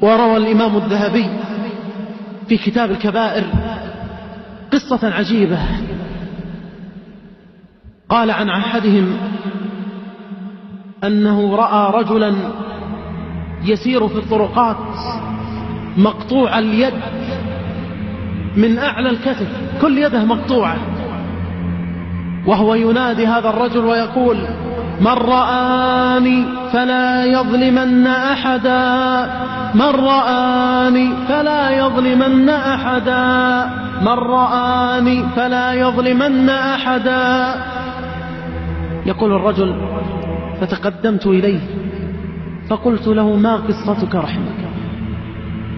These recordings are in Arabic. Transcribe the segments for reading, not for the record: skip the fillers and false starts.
وروى الإمام الذهبي في كتاب الكبائر قصة عجيبة. قال عن أحدهم أنه رأى رجلا يسير في الطرقات مقطوع اليد من أعلى الكتف، كل يده مقطوعة، وهو ينادي هذا الرجل ويقول: من رآني فلا يظلمن أحدا، من رآني فلا يظلمن أحدا، من رآني فلا يظلمن أحدا. يقول الرجل: فتقدمت إليه فقلت له: ما قصتك رحمك،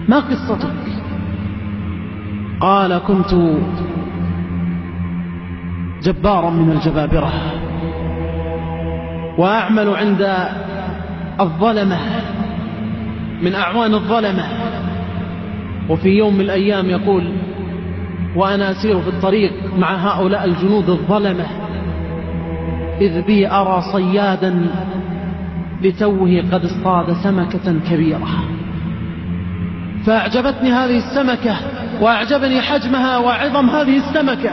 ما قصتك؟ قال: كنت جبارا من الجبابرة وأعمل عند الظلمة من أعوان الظلمة، وفي يوم من الأيام يقول: وأنا أسير في الطريق مع هؤلاء الجنود الظلمة إذ بي أرى صيادا لتوه قد اصطاد سمكة كبيرة، فأعجبتني هذه السمكة وأعجبني حجمها وعظم هذه السمكة،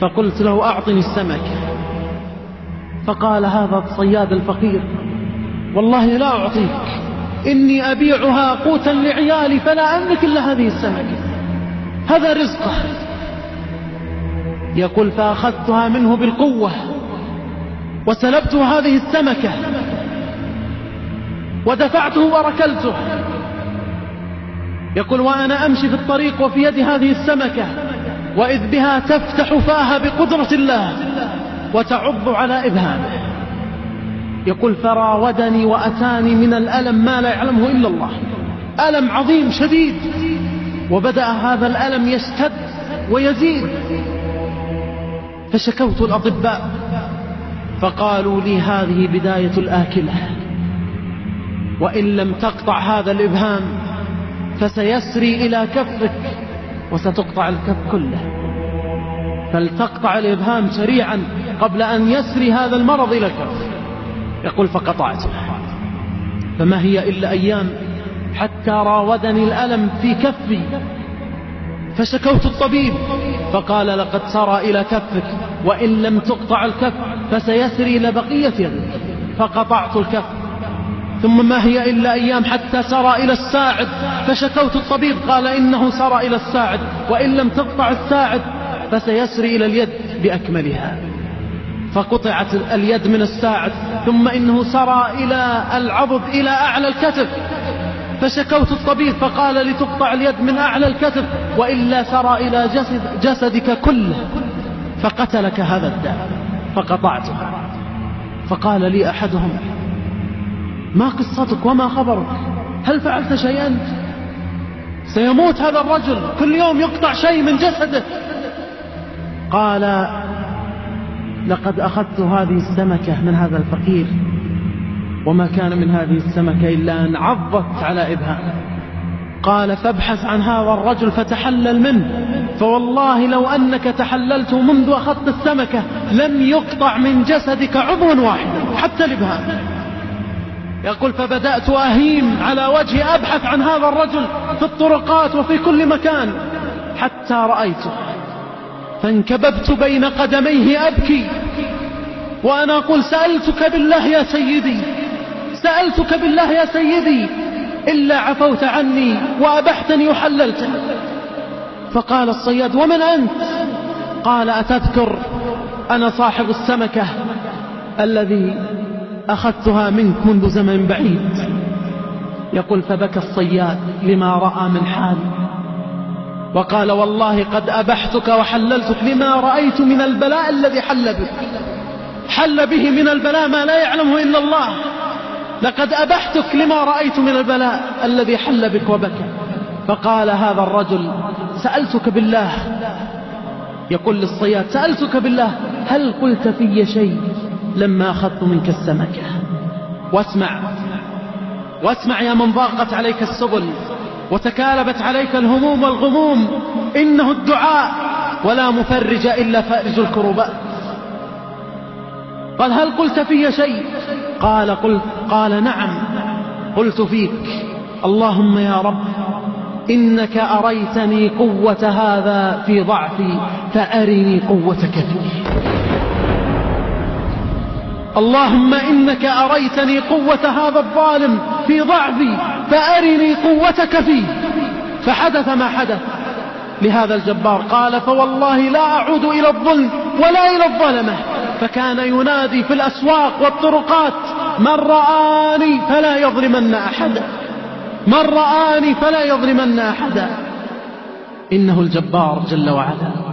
فقلت له: أعطني السمكة. فقال هذا الصياد الفقير: والله لا أعطيك، إني أبيعها قوتا لعيالي فلا أملك إلا هذه السمكة، هذا رزقه. يقول: فأخذتها منه بالقوة وسلبته هذه السمكة ودفعته وركلته. يقول: وأنا أمشي في الطريق وفي يدي هذه السمكة وإذ بها تفتح فاها بقدرة الله وتعض على إبهامه. يقول: فراودني وأتاني من الألم ما لا يعلمه إلا الله، ألم عظيم شديد، وبدأ هذا الألم يشتد ويزيد، فشكوت الأطباء فقالوا لي: هذه بداية الآكلة، وإن لم تقطع هذا الإبهام فسيسري إلى كفك وستقطع الكف كله، فلتقطع الإبهام سريعا قبل أن يسري هذا المرض إلى الكف. يقول: فقطعته، فما هي إلا أيام حتى راودني الألم في كفي، فشكوت الطبيب فقال: لقد سرى إلى كفك، وإن لم تقطع الكف فسيسري إلى بقية يدك، فقطعت الكف. ثم ما هي إلا أيام حتى سرى إلى الساعد، فشكوت الطبيب قال: إنه سرى إلى الساعد، وإن لم تقطع الساعد فسيسري إلى اليد بأكملها، فقطعت اليد من الساعد. ثم إنه سرى إلى العضد إلى أعلى الكتف، فشكوت الطبيب فقال: لتقطع اليد من أعلى الكتف، وإلا سرى إلى جسدك كله فقتلك هذا الداء، فقطعتها. فقال لي أحدهم: ما قصتك وما خبرك؟ هل فعلت شيئا؟ سيموت هذا الرجل، كل يوم يقطع شيء من جسده. قال: لقد أخذت هذه السمكة من هذا الفقير، وما كان من هذه السمكة إلا أن عضت على إبهامه. قال: فابحث عن هذا الرجل فتحلل منه، فوالله لو أنك تحللت منذ أخذت السمكة لم يقطع من جسدك عضوا واحدا حتى الإبهام. يقول: فبدأت أهيم على وجهي أبحث عن هذا الرجل في الطرقات وفي كل مكان حتى رأيته، فانكببت بين قدميه أبكي وأنا أقول: سألتك بالله يا سيدي، سألتك بالله يا سيدي، إلا عفوت عني وأبحتني وحللتني. فقال الصياد: ومن أنت؟ قال: أتذكر أنا صاحب السمكة الذي أخذتها منك منذ زمن بعيد. يقول: فبكى الصياد لما رأى من حالي، وقال: والله قد أبحتك وحللتك لما رأيت من البلاء الذي حل بك، حل به من البلاء ما لا يعلمه إلا الله، لقد أبحتك لما رأيت من البلاء الذي حل بك وبكى. فقال هذا الرجل: سألتك بالله، يقول للصياد: سألتك بالله هل قلت في شيء لما أخذت منك السمكة؟ واسمع يا من ضاقت عليك السبل وتكالبت عليك الهموم والغموم، إنه الدعاء ولا مفرج إلا فارج الكربات. قال: هل قلت في شيء؟ قال: نعم قلت فيك اللهم يا رب إنك أريتني قوة هذا في ضعفي فأرني قوتك فيه. اللهم إنك أريتني قوة هذا الظالم في ضعفي فأرني قوتك فيه. فحدث ما حدث لهذا الجبار. قال فوالله لا أعود إلى الظلم ولا إلى الظلمة. فكان ينادي في الأسواق والطرقات من رآني فلا يظلمن أحدا، من رآني فلا يظلمن أحدا. إنه الجبار جل وعلا.